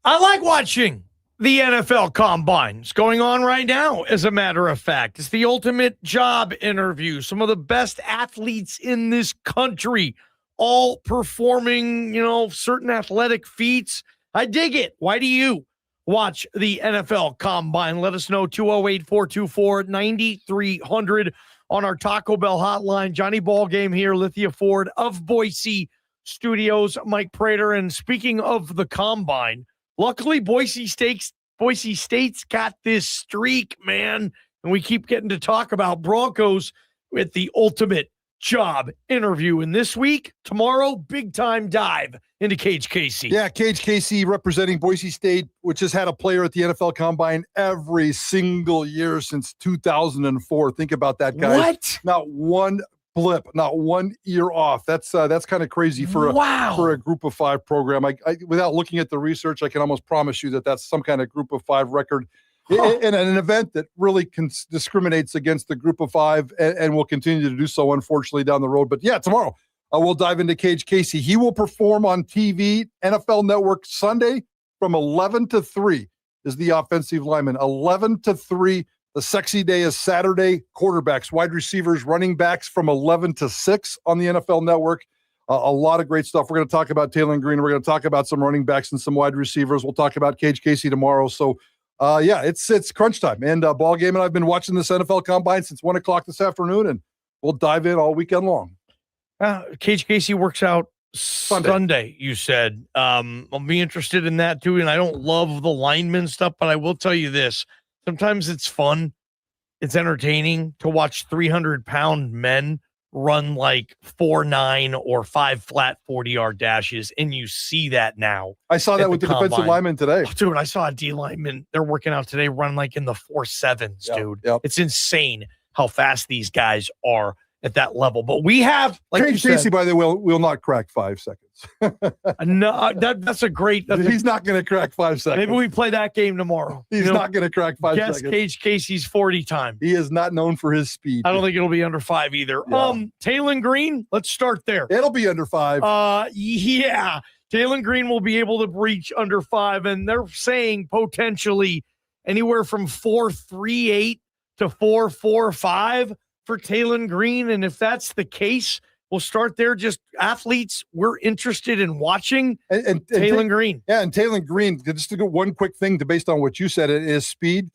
I like watching the NFL Combine. It's going on right now, as a matter of fact. It's the ultimate job interview. Some of the best athletes in this country all performing, certain athletic feats. I dig it. Why do you watch the NFL Combine? Let us know, 208-424-9300 on our Taco Bell hotline. Johnny Ballgame here, Lithia Ford of Boise Studios, Mike Prater. And speaking of the Combine, luckily, Boise State's got this streak, man. And we keep getting to talk about Broncos with the ultimate job interview. And this week, tomorrow, big time dive into Cage Casey. Yeah, Cage Casey representing Boise State, which has had a player at the NFL Combine every single year since 2004. Think about that, guys. What? Not one blip, not 1 year off. That's kind of crazy for a group of five program. I without looking at the research, I can almost promise you that that's some kind of group of five record in an event that really discriminates against the group of five and will continue to do so, unfortunately, down the road. But yeah, tomorrow we'll dive into Cage Casey. He will perform on TV, NFL Network, Sunday from 11 to 3 is the offensive lineman. 11 to 3. The sexy day is Saturday. Quarterbacks, wide receivers, running backs from 11 to 6 on the NFL Network. A lot of great stuff. We're going to talk about Taylen Green. We're going to talk about some running backs and some wide receivers. We'll talk about Cage Casey tomorrow. So, it's crunch time. And Ballgame and I've been watching this NFL Combine since 1 o'clock this afternoon, and we'll dive in all weekend long. Cage Casey works out Sunday, you said. I'll be interested in that too. And I don't love the lineman stuff, but I will tell you this. Sometimes it's fun. It's entertaining to watch 300-pound men run like 4.9 or 5 flat 40-yard dashes, and you see that now. I saw that with the defensive lineman today. Oh, dude, I saw a D lineman. They're working out today, run like in the 4.7s, dude. Yep. It's insane how fast these guys are at that level. But we have, like Cage Casey, by the way, will not crack 5 seconds. No, that's a great. He's not going to crack 5 seconds. Maybe we play that game tomorrow. He's not going to crack 5 seconds. Guess Cage Casey's 40 time. He is not known for his speed. I don't think it'll be under 5 either. Yeah. Taylen Green, let's start there. It'll be under 5. Yeah. Taylen Green will be able to breach under 5, and they're saying potentially anywhere from 4.38 to 4.45 for Taylen Green. And if that's the case, we'll start there. Just athletes we're interested in watching. And Taylen Green. Yeah, and Taylen Green, just to go one quick thing based on what you said, it is speed.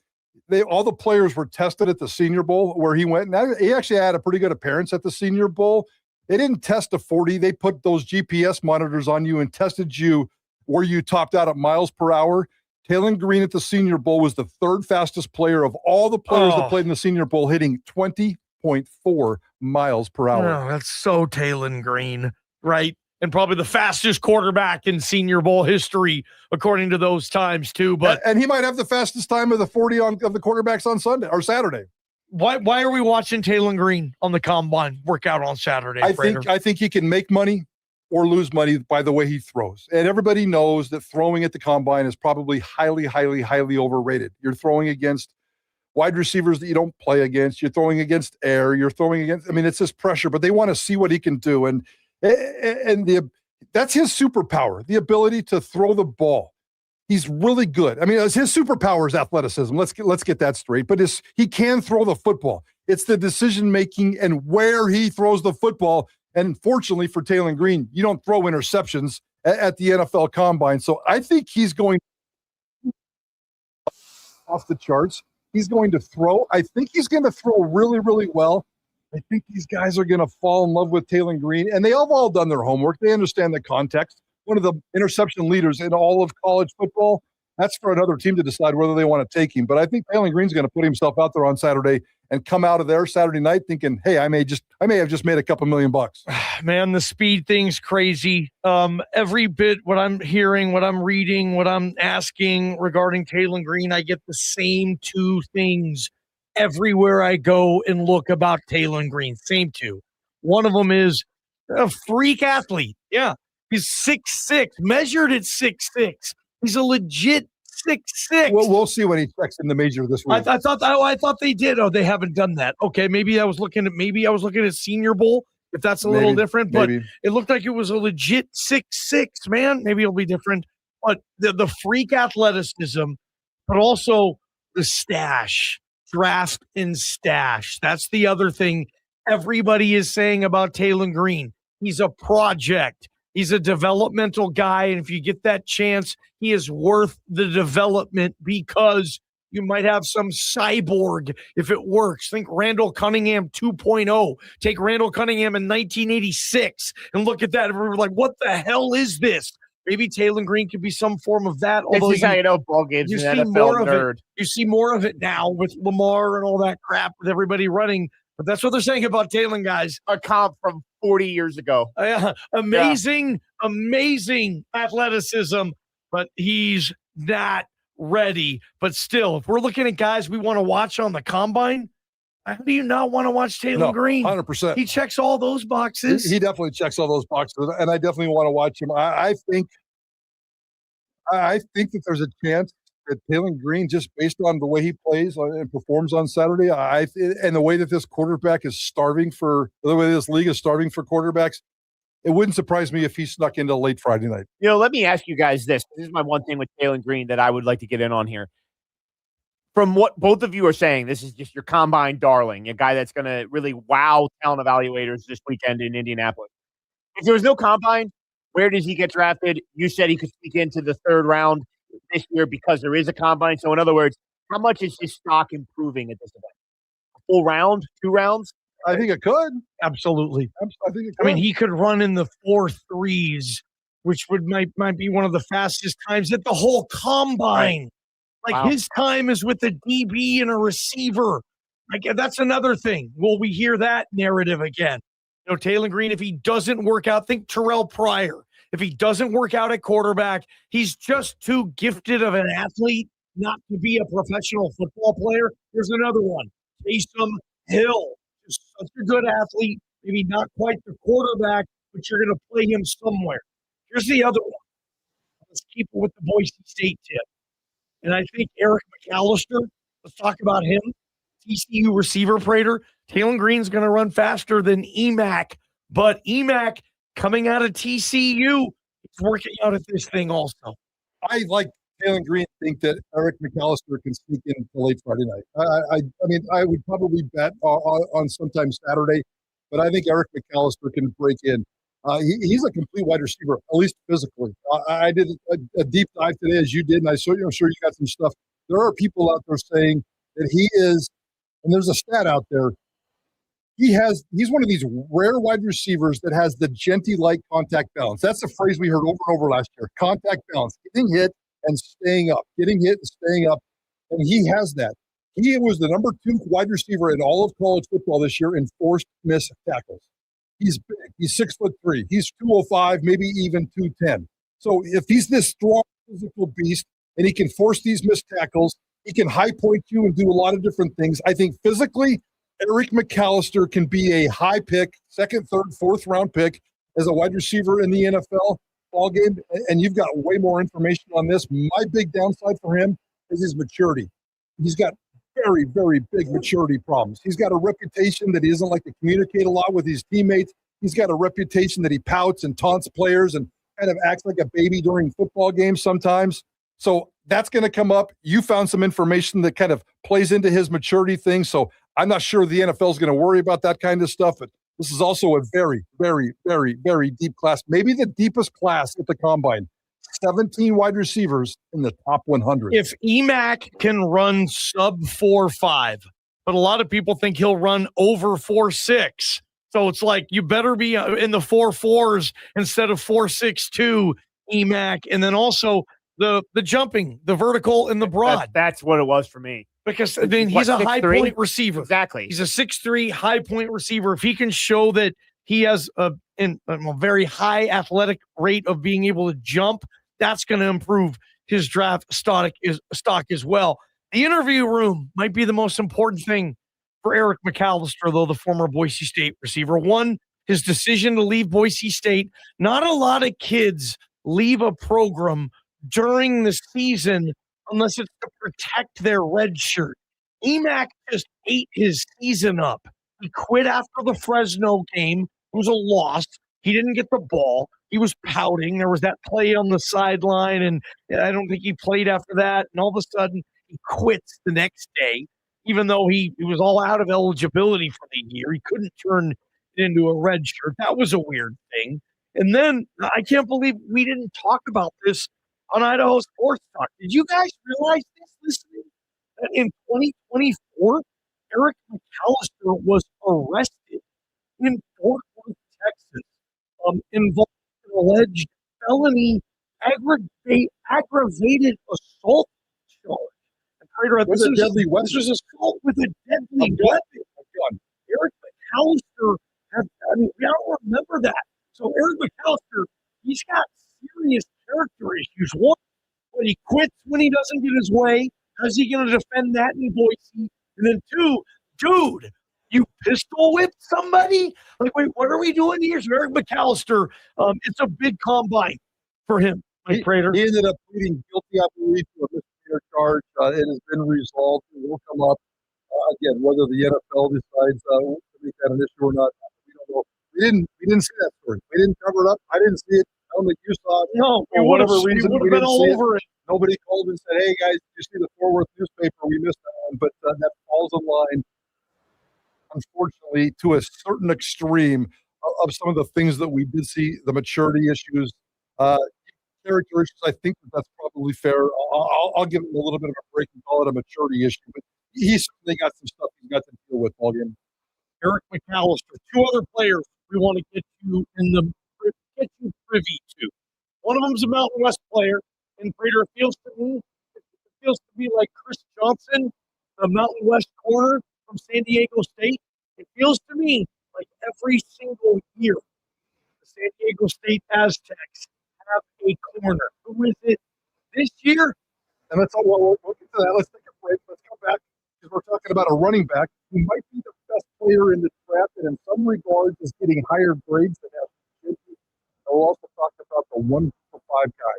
All the players were tested at the Senior Bowl where he went. Now, he actually had a pretty good appearance at the Senior Bowl. They didn't test a 40. They put those GPS monitors on you and tested you where you topped out at miles per hour. Taylen Green at the Senior Bowl was the third fastest player of all the players that played in the Senior Bowl, hitting 20.4 miles per hour. Oh, that's so Taylen Green, right? And probably the fastest quarterback in Senior Bowl history, according to those times, too. But and he might have the fastest time of the 40 of the quarterbacks on Sunday or Saturday. Why are we watching Taylen Green on the Combine workout on Saturday? I think he can make money or lose money by the way he throws. And everybody knows that throwing at the Combine is probably highly, highly, highly overrated. You're throwing against wide receivers that you don't play against. You're throwing against air. You're throwing against, it's just pressure, but they want to see what he can do. And that's his superpower, the ability to throw the ball. He's really good. His superpower is athleticism. Let's get that straight. But he can throw the football. It's the decision-making and where he throws the football. And fortunately for Taylen Green, you don't throw interceptions at the NFL Combine. So I think he's going off the charts. He's going to throw. I think he's going to throw really, really well. I think these guys are going to fall in love with Taylen Green, and they have all done their homework. They understand the context. One of the interception leaders in all of college football. That's for another team to decide whether they want to take him. But I think Taylen Green's going to put himself out there on Saturday and come out of there Saturday night thinking, hey, I may have just made a couple $1 million. Man, the speed thing's crazy. Every bit what I'm hearing, what I'm reading, what I'm asking regarding Taylen Green, I get the same 2 things everywhere I go and look about Taylen Green. Same 2. One of them is a freak athlete. Yeah. He's 6'6", measured at 6'6". He's a legit 6'6". Well, we'll see when he checks in the major this week. I thought they did. Oh, they haven't done that. Okay, maybe I was looking at Senior Bowl, if that's a little different. But it looked like it was a legit 6'6", man. Maybe it'll be different. but the freak athleticism, but also the stash, draft and stash. That's the other thing everybody is saying about Taylen Green. He's a project. He's a developmental guy, and if you get that chance, he is worth the development because you might have some cyborg if it works. Think Randall Cunningham 2.0. Take Randall Cunningham in 1986 and look at that. And we're like, what the hell is this? Maybe Taylen Green could be some form of that. Although this is how you know ball games. You see more of it. You see more of it now with Lamar and all that crap with everybody running. But that's what they're saying about Taylen, guys. A comp from 40 years ago. Amazing athleticism, but he's not ready. But still, if we're looking at guys we want to watch on the combine, how do you not want to watch Taylen Green? 100%. He checks all those boxes. He definitely checks all those boxes, and I definitely want to watch him. I think that there's a chance that Taylen Green, just based on the way he plays and performs on Saturday, and the way that this quarterback is the way this league is starving for quarterbacks, it wouldn't surprise me if he snuck into late Friday night. Let me ask you guys this. This is my one thing with Taylen Green that I would like to get in on here. From what both of you are saying, this is just your combine darling, a guy that's going to really wow talent evaluators this weekend in Indianapolis. If there was no combine, where does he get drafted? You said he could sneak into the third round this year because there is a combine. So in other words, how much is his stock improving at this event? A full round, 2 rounds? I think it could. Absolutely. I think it could. I mean, he could run in the 4.3s, which might be one of the fastest times at the whole combine. Right. Like his time is with a DB and a receiver. Like that's another thing. Will we hear that narrative again? Taylen Green, if he doesn't work out, think Terrell Pryor. If he doesn't work out at quarterback, he's just too gifted of an athlete not to be a professional football player. Here's another one. Taysom Hill is such a good athlete, maybe not quite the quarterback, but you're going to play him somewhere. Here's the other one. Let's keep it with the Boise State tip. And I think Eric McAlister, let's talk about him. TCU receiver Prater. Taylen Green's going to run faster than EMAC, but EMAC coming out of TCU is working out at this thing also. I like Taylen Green think that Eric McAlister can sneak in late Friday night. I mean, I would probably bet on sometime Saturday, but I think Eric McAlister can break in. He's a complete wide receiver, at least physically. I did a deep dive today, as you did, and I'm sure you got some stuff. There are people out there saying that he is, and there's a stat out there, he's one of these rare wide receivers that has the Genty-like contact balance. That's the phrase we heard over and over last year, contact balance, getting hit and staying up, getting hit and staying up, and he has that. He was the number 2 wide receiver in all of college football this year in forced missed tackles. He's big. He's 6'3". He's 205, maybe even 210. So if he's this strong physical beast and he can force these missed tackles, he can high point you and do a lot of different things. I think physically, Eric McAlister can be a high pick, 2nd, 3rd, 4th round pick as a wide receiver in the NFL ballgame. And you've got way more information on this. My big downside for him is his maturity. He's got very, very big maturity problems. He's got a reputation that he doesn't like to communicate a lot with his teammates. He's got a reputation that he pouts and taunts players and kind of acts like a baby during football games sometimes. So that's going to come up. You found some information that kind of plays into his maturity thing. So I'm not sure the NFL is going to worry about that kind of stuff, but this is also a very, very, very, very deep class, maybe the deepest class at the combine. 17 wide receivers in the top 100. If EMAC can run sub 4.5, but a lot of people think he'll run over 4.6. So it's like you better be in the 4.4s instead of 4.62 EMAC. And then also the jumping, the vertical and the broad. That's what it was for me. Because I mean, he's a high point receiver. Exactly. He's a 6'3" high point receiver. If he can show that he has a very high athletic rate of being able to jump, that's going to improve his draft stock as well. The interview room might be the most important thing for Eric McAlister, though, the former Boise State receiver. One, his decision to leave Boise State. Not a lot of kids leave a program during the season unless it's to protect their red shirt. EMAC just ate his season up. He quit after the Fresno game. It was a loss. He didn't get the ball. He was pouting. There was that play on the sideline, and I don't think he played after that. And all of a sudden, he quits the next day, even though he was all out of eligibility for the year. He couldn't turn it into a red shirt. That was a weird thing. And then I can't believe we didn't talk about this on Idaho Sports Talk. Did you guys realize this listening? That in 2024, Eric McAlister was arrested in Fort Worth, Texas, involved in alleged felony aggravated assault charge. And Prater, Was it deadly weapon? This was assault with a deadly weapon. Eric McAlister we all remember that. So Eric McAlister, he's got serious character issues. One, when he quits when he doesn't get his way, how's he going to defend that in Boise? And then two, dude, you pistol whipped somebody? Like, wait, what are we doing here? So Eric McAlister, it's a big combine for him. Prater. He ended up pleading guilty, I believe, to a misdemeanor charge. It has been resolved. It will come up again. Whether the NFL decides to make that an issue or not, we don't know. We didn't see that story. We didn't cover it up. I didn't see it. I don't think you saw it. No, for whatever reason, we been didn't all see over it. Nobody called and said, "Hey guys, did you see the Fort Worth newspaper? We missed that one." But that falls in line, unfortunately, to a certain extreme of some of the things that we did see, the maturity issues, character issues. I think that's probably fair. I'll give him a little bit of a break and call it a maturity issue, but he's certainly got some stuff he's got to deal with. Ballgame. Eric McAlister, two other players we want to get you privy to. One of them's a Mountain West player, and Prater, feels to me like Chris Johnson, the Mountain West corner from San Diego State. It feels to me like every single year the San Diego State Aztecs have a corner. Who is it this year? And let's get to that. Let's take a break. Let's come back because we're talking about a running back who might be the best player in the draft and in some regards is getting higher grades than that. We'll also talk about the 1-5 guy.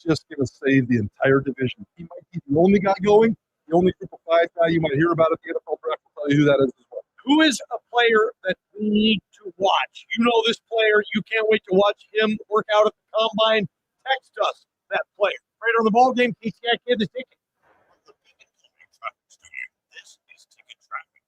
Just going to save the entire division. He might be the only guy going, the only group of 5 guy you might hear about at the NFL draft. Will tell you who that is as well. Who is a player that we need to watch? You know this player. You can't wait to watch him work out at the combine. Text us that player. Right on the ball game, KCI Kid, the ticket. This is Ticket Traffic.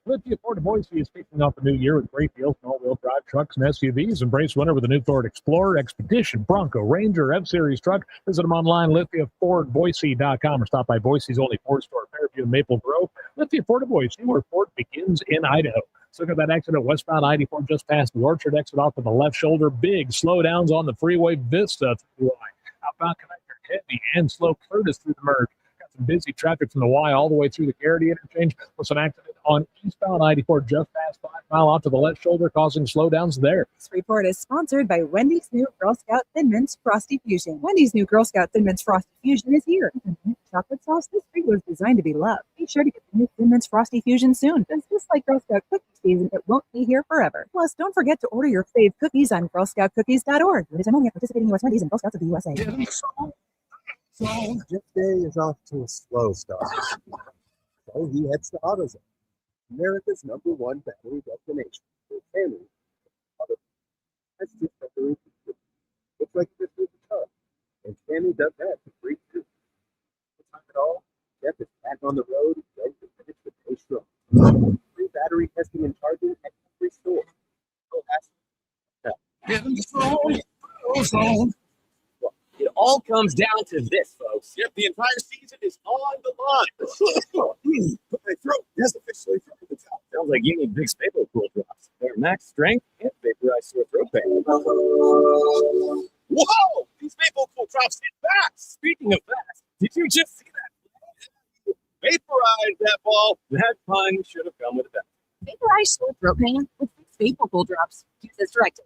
Lithia Ford of Boise is kicking off the new year with great deals on all-wheel drive trucks and SUVs. Embrace winter with the new Ford Explorer, Expedition, Bronco, Ranger, F-Series truck. Visit them online, LithiaFordBoise.com, or stop by Boise's only Ford store, Fairview and Maple Grove. Lithia Ford of Boise, where Ford begins in Idaho. So look at that exit at westbound I-84 just past the Orchard. Exit off to the left shoulder. Big slowdowns on the freeway. Vista through the Y. Outbound connector, heavy and slow. Curtis through the merge. Some busy traffic from the Y all the way through the Garrity interchange. Was an accident on eastbound I-84 just past 5 Mile off to the left shoulder, causing slowdowns there. This report is sponsored by Wendy's new Girl Scout Thin Mints Frosty Fusion. Wendy's new Girl Scout Thin Mints Frosty Fusion is here. Chocolate sauce, this treat was designed to be loved. Be sure to get the new Thin Mints Frosty Fusion soon, because just like Girl Scout cookie season, it won't be here forever. Plus, don't forget to order your fave cookies on GirlScoutCookies.org. Ladies and only at participating U.S. Wendy's and Girl Scouts of the USA. So Jeff Day is off to a slow start. So he heads to AutoZone, America's #1 battery destination. For Tammy, that's just battery. Looks like this is a ton. And Tammy does that for free too. The time it all, Jeff is back on the road, ready to finish the day strong. Free battery testing and charging at every store. Go ask. It all comes down to this, folks. Yep, the entire season is on the line. But my throat has officially thrown the top. Sounds like you need big Staples Cool drops. Their max strength and vaporize sore throat pain. Whoa! These Maple Cool drops hit fast. Speaking of fast, did you just see that? Vaporize that ball. That pun should have come with a bet. Vaporize sore throat pain with Maple Cool drops. Use as directed.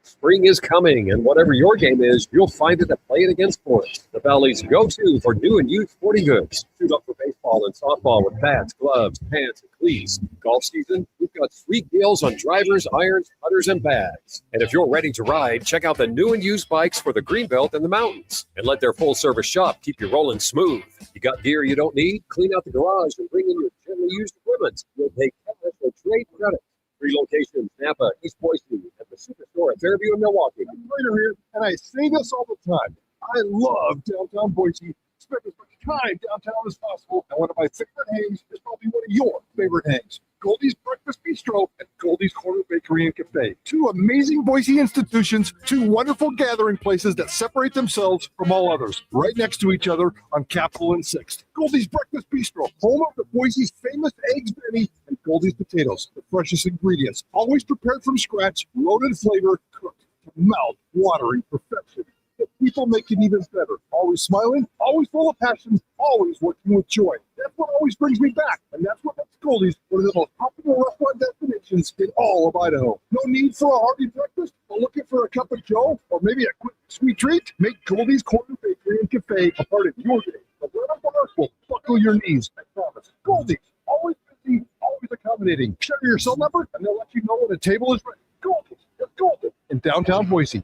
Spring is coming, and whatever your game is, you'll find it at Play It Again Sports, the Valley's go-to for new and used sporting goods. Suit up for baseball and softball with bats, gloves, pants, and cleats. Golf season, we've got sweet deals on drivers, irons, putters, and bags. And if you're ready to ride, check out the new and used bikes for the Greenbelt and the mountains. And let their full-service shop keep you rolling smooth. You got gear you don't need? Clean out the garage and bring in your gently used equipment. You'll pay cash or trade credit. 3 locations, Napa, East Boise, at the Superstore at Fairview in Milwaukee. I'm Prater here, and I say this all the time. I love downtown Boise. Spend as much time downtown as possible, and one of my favorite hangs is probably one of your favorite hangs. Goldie's Breakfast Bistro and Goldie's Corner Bakery and Cafe. 2 amazing Boise institutions, 2 wonderful gathering places that separate themselves from all others, right next to each other on Capitol and 6th. Goldie's Breakfast Bistro, home of the Boise's famous eggs Benny, and Goldie's potatoes, the freshest ingredients, always prepared from scratch, loaded flavor, cooked to mouth-watering perfection. The people make it even better. Always smiling, always full of passion, always working with joy. That's what always brings me back, and that's what makes Goldie's one of the most popular restaurant destinations in all of Idaho. No need for a hearty breakfast, but looking for a cup of joe or maybe a quick sweet treat? Make Goldie's Corner Bakery and Cafe a part of your day. The bread bar will buckle your knees, I promise. Goldie's, always busy, always accommodating. Share your cell number, and they'll let you know when a table is ready. Goldie's, it's Goldie's in downtown Boise.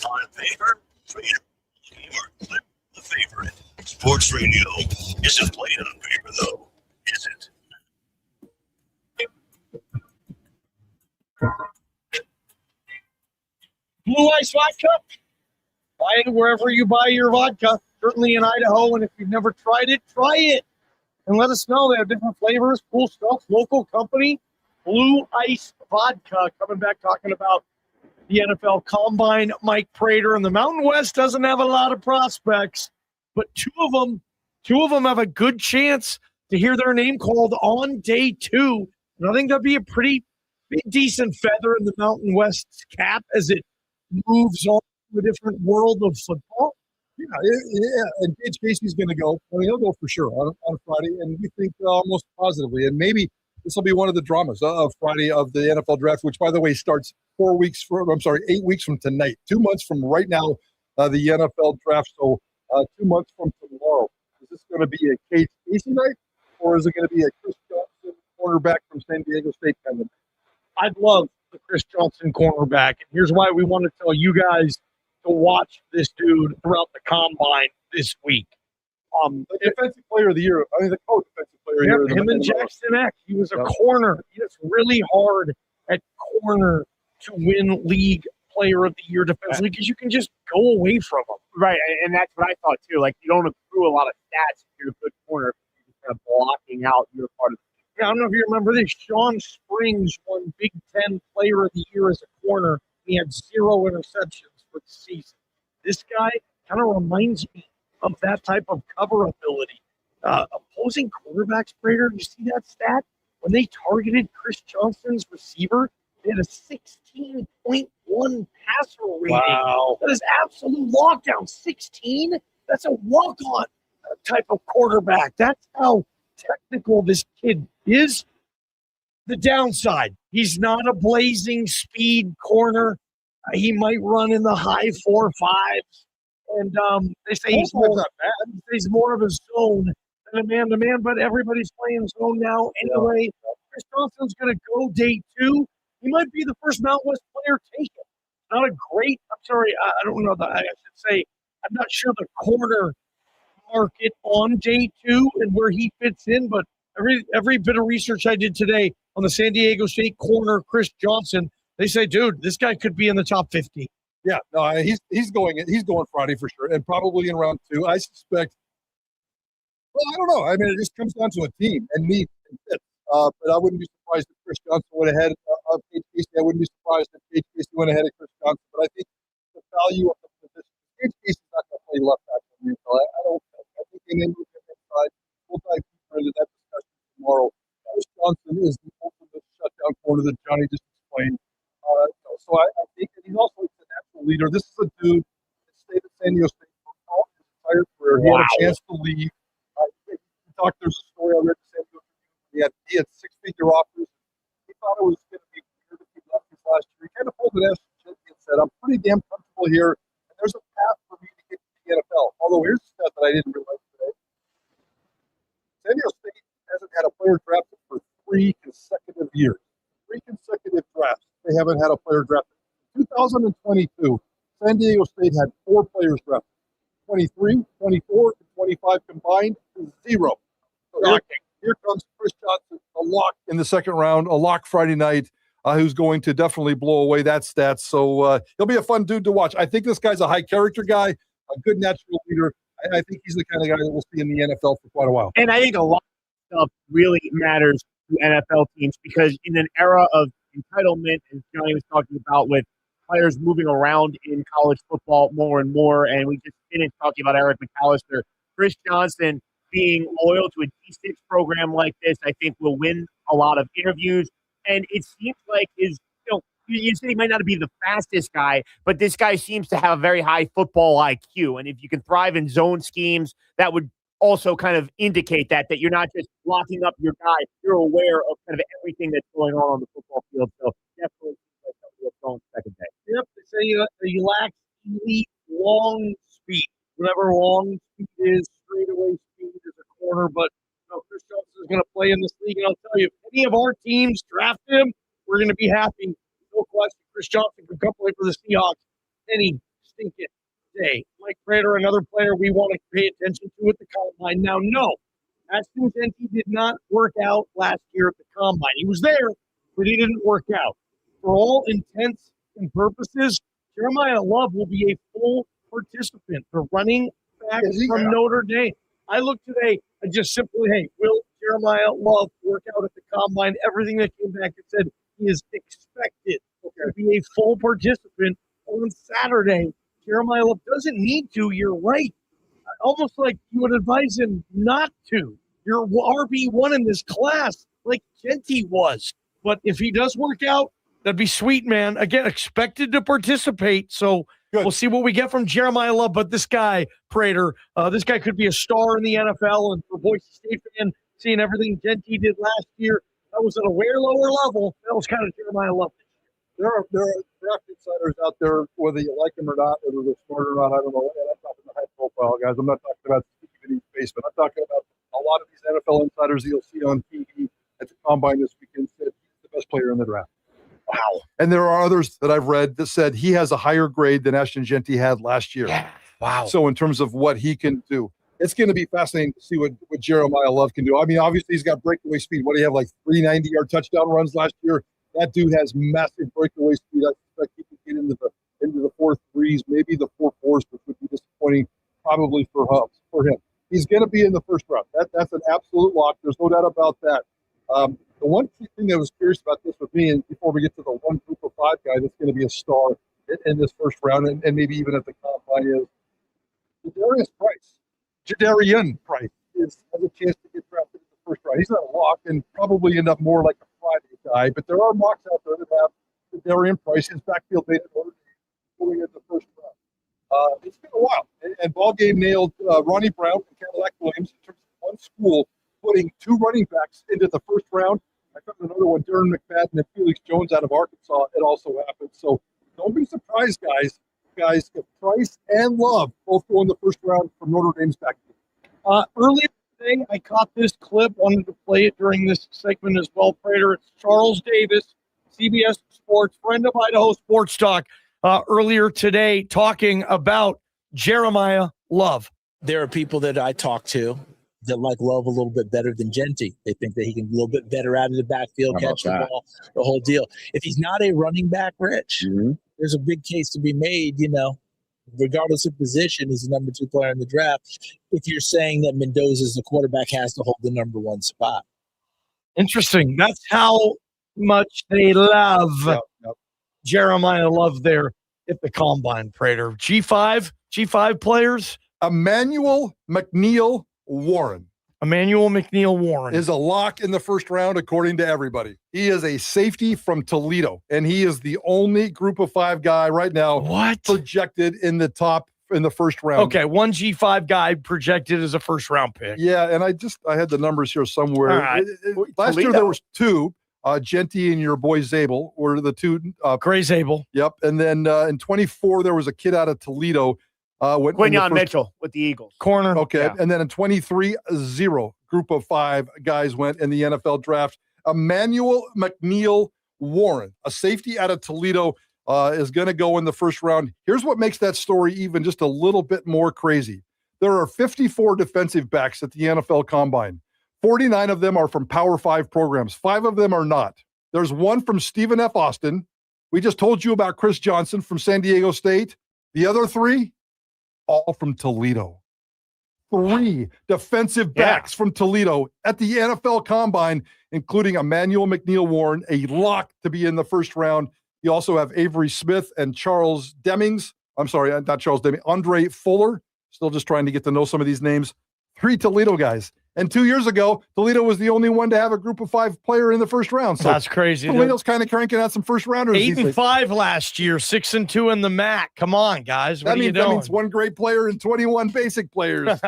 On paper, the favorite. Sports radio isn't played on paper, though, is it? Blue Ice Vodka. Buy it wherever you buy your vodka. Certainly in Idaho, and if you've never tried it, try it. And let us know. They have different flavors, cool stuff, local company. Blue Ice Vodka. Coming back talking about the NFL Combine. Mike Prater, and the Mountain West doesn't have a lot of prospects, but two of them have a good chance to hear their name called on day 2. And I think that'd be a pretty decent feather in the Mountain West's cap as it moves on to a different world of football. Yeah, and Gage Casey's going to go. I mean, he'll go for sure on Friday, and we think almost positively. And maybe this will be one of the dramas of Friday of the NFL draft, which, by the way, starts 8 weeks from tonight, 2 months from right now, the NFL draft. So 2 months from tomorrow. Is this going to be a Gage Casey night, or is it going to be a Chris Johnson cornerback from San Diego State kind of night? I'd love the Chris Johnson cornerback. And here's why we want to tell you guys to watch this dude throughout the Combine this week. The defensive player of the year. I mean, the co-defensive player of the year. Him and Jackson Eck. He was a corner. It's really hard at corner to win league player of the year defensively because you can just go away from him. Right, and that's what I thought too. Like, you don't accrue a lot of stats if you're a good corner if you're just kind of blocking out your part of the team. Yeah, I don't know if you remember this. Sean Springs won Big Ten Player of the Year as a corner. He had 0 interceptions for the season. This guy kind of reminds me of that type of cover ability. Opposing quarterbacks, Prater, you see that stat? When they targeted Chris Johnson's receiver, they had a 16.1 passer rating. Wow. That is absolute lockdown. 16? That's a walk-on type of quarterback. That's how technical this kid is. The downside, he's not a blazing speed corner. He might run in the high 4.5s. And they say he's more of a zone than a man-to-man, but everybody's playing zone now anyway. Chris Johnson's going to go day 2. He might be the first Mountain West player taken. Not a great, I don't know that I should say, I'm not sure the corner market on day 2 and where he fits in, but every bit of research I did today on the San Diego State corner, Chris Johnson, they say, dude, this guy could be in the top 50. Yeah, no, he's going Friday for sure, and probably in round 2. I suspect. Well, I don't know. I mean, it just comes down to a team and need and fit. But I wouldn't be surprised if Chris Johnson went ahead of Gage Casey. I wouldn't be surprised if Gage Casey went ahead of Chris Johnson. But I think the value of the position, Gage Casey's not going to play left back for me. I think they may move him inside. We'll dive deeper into that discussion tomorrow. Chris Johnson is the ultimate shutdown corner that Johnny just explained. So I think that he's also a natural leader. This is a dude that stayed at San Diego State for all his entire career. He had a chance to leave. There's a story I read in San Diego. He had 6-figure offers. He thought it was going to be weird if he left his last year. He kind of pulled an ass and said, I'm pretty damn comfortable here, and there's a path for me to get to the NFL. Although here's the stat that I didn't realize today. San Diego State hasn't had a player drafted for 3 consecutive years. 3 consecutive drafts. They haven't had a player drafted. In 2022, San Diego State had 4 players drafted. 23, 24, and 25 combined is 0. So here comes Chris Johnson, a lock in the second round, a lock Friday night. who's going to definitely blow away that stats. So he'll be a fun dude to watch. I think this guy's a high character guy, a good natural leader. I think he's the kind of guy that we'll see in the NFL for quite a while. And I think a lot of stuff really matters to NFL teams because in an era of entitlement, as Johnny was talking about, with players moving around in college football more and more, and we just finished talking about Eric McAlister, Chris Johnson being loyal to a D6 program like this, I think will win a lot of interviews. And it seems like you said he might not be the fastest guy, but this guy seems to have a very high football IQ. And if you can thrive in zone schemes, that would also kind of indicate that you're not just locking up your guy. You're aware of kind of everything that's going on the football field. So definitely like something that's going second day. Yep, they say he lacks elite long speed. Whatever long speed is, straightaway speed as a corner. But Chris Johnson is going to play in this league. And I'll tell you, if any of our teams draft him, we're going to be happy. No question, Chris Johnson can come play for the Seahawks any stinking day. Mike Prater, another player we want to pay attention to at the Combine. Now, no, Ashton Jeanty did not work out last year at the Combine. He was there, but he didn't work out. For all intents and purposes, Jeremiyah Love will be a full participant for running back from Notre Dame. I looked today and just simply, will Jeremiyah Love work out at the Combine? Everything that came back and said he is expected to be a full participant on Saturday. Jeremiyah Love doesn't need to. You're right. Almost like you would advise him not to. You're RB1 in this class, like Jeanty was. But if he does work out, that'd be sweet, man. Again, expected to participate. So we'll see what we get from Jeremiyah Love. But this guy, Prater, this guy could be a star in the NFL. And for Boise State fan, seeing everything Jeanty did last year, that was at a way lower level. That was kind of Jeremiyah Love. There are draft insiders out there, whether you like them or not, whether they're smart or not, I don't know. And I'm talking about high-profile guys. I'm not talking about Steve basement. I'm talking about a lot of these NFL insiders that you'll see on TV at the Combine this weekend said he's the best player in the draft. Wow. And there are others that I've read that said he has a higher grade than Ashton Jeanty had last year. Yeah. Wow. So in terms of what he can do, it's going to be fascinating to see what Jeremiyah Love can do. I mean, obviously he's got breakaway speed. What do you have, like 390-yard touchdown runs last year? That dude has massive breakaway speed. I suspect he can get into the 4.3s, maybe the 4.4s, which would be disappointing probably for him. He's going to be in the first round. That's an absolute lock. There's no doubt about that. The one thing that was curious about this with me, and before we get to the one group of five guy that's going to be a star in this first round, and maybe even at the Combine, is Jadarian Price has a chance to get drafted in the first round. He's not a lock and probably end up more like a Friday guy, but there are mocks out there that have Jadarian Price, his backfield data going in the first round. It's been a while, and Ballgame nailed Ronnie Brown and Cadillac Williams in terms of one school putting two running backs into the first round. I found another one, Darren McFadden and Felix Jones out of Arkansas. It also happened. So don't be surprised, guys, if Price and Love both go in the first round from Notre Dame's backfield. Earlier today, I caught this clip, wanted to play it during this segment as well, Prater. It's Charles Davis, CBS Sports, friend of Idaho Sports Talk, earlier today talking about Jeremiyah Love. There are people that I talk to that like Love a little bit better than Jeanty. They think that he can be a little bit better out of the backfield, catch the ball, the whole deal. If he's not a running back, Rich, there's a big case to be made, regardless of position, he's the number 2 player in the draft. If you're saying that Mendoza's the quarterback, has to hold the number 1 spot. Interesting. That's how much they love Jeremiyah Love there at the Combine, Prater. G5 players. Emmanuel McNeil Warren. Emmanuel McNeil Warren is a lock in the first round, according to everybody. He is a safety from Toledo, and he is the only group of 5 guy right now projected in the first round. Okay, one G5 guy projected as a first round pick. Yeah, and I had the numbers here somewhere. All right. Last year there was 2. Jeanty and your boy Zabel were the 2. Gray Zabel. Yep, and then in 24 there was a kid out of Toledo. Quinyon Mitchell with the Eagles. Corner. Okay. Yeah. And then in 23, 0 group of 5 guys went in the NFL draft. Emmanuel McNeil Warren, a safety out of Toledo, is going to go in the first round. Here's what makes that story even just a little bit more crazy. There are 54 defensive backs at the NFL Combine. 49 of them are from Power 5 programs. 5 of them are not. There's one from Stephen F. Austin. We just told you about Chris Johnson from San Diego State. The other 3, all from Toledo. 3 defensive backs from Toledo at the NFL Combine, including Emmanuel McNeil-Warren, a lock to be in the first round. You also have Avery Smith and Charles Demings. I'm sorry, not Charles Demings. Andre Fuller. Still just trying to get to know some of these names. 3 Toledo guys. And 2 years ago, Toledo was the only one to have a group of 5 player in the first round. So that's crazy. Toledo's kind of cranking out some first rounders. 8-5 last year, 6-2 in the MAC. Come on, guys. What are you doing? That means 1 great player and 21 basic players.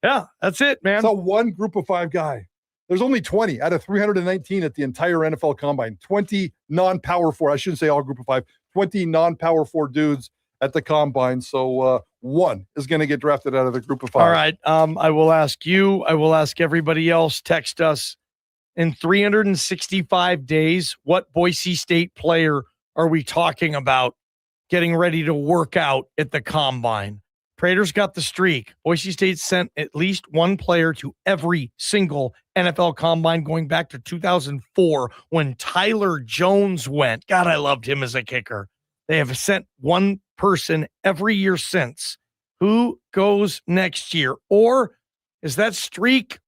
Yeah, that's it, man. So 1 group of 5 guy. There's only 20 out of 319 at the entire NFL Combine. 20 non-power 4. I shouldn't say all group of 5. 20 non-power 4 dudes at the Combine. So 1 is going to get drafted out of the group of 5. All right. I will ask you. I will ask everybody else. Text us in 365 days. What Boise State player are we talking about getting ready to work out at the Combine? Prater's got the streak. Boise State sent at least 1 player to every single NFL Combine going back to 2004 when Tyler Jones went. God, I loved him as a kicker. They have sent 1 person every year since. Who goes next year? Or is that streak,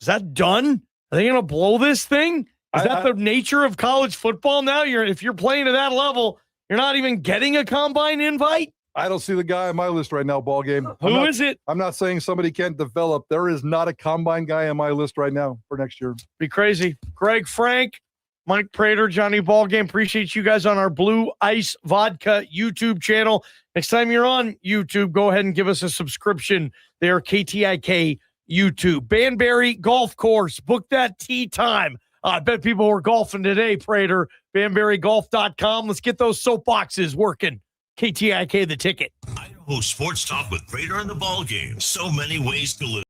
is that done? Are they going to blow this thing? Is that the nature of college football now? If you're playing to that level, you're not even getting a Combine invite? I don't see the guy on my list right now, Ballgame. Who is it? I'm not saying somebody can't develop. There is not a Combine guy on my list right now for next year. Be crazy. Greg Frank, Mike Prater, Johnny Ballgame. Appreciate you guys on our Blue Ice Vodka YouTube channel. Next time you're on YouTube, go ahead and give us a subscription there, KTIK YouTube. Banbury Golf Course. Book that tee time. I bet people were golfing today, Prater. BanburyGolf.com. Let's get those soapboxes working. KTIK, the ticket. Idaho Sports Talk with Prater and the Ballgame. So many ways to lose.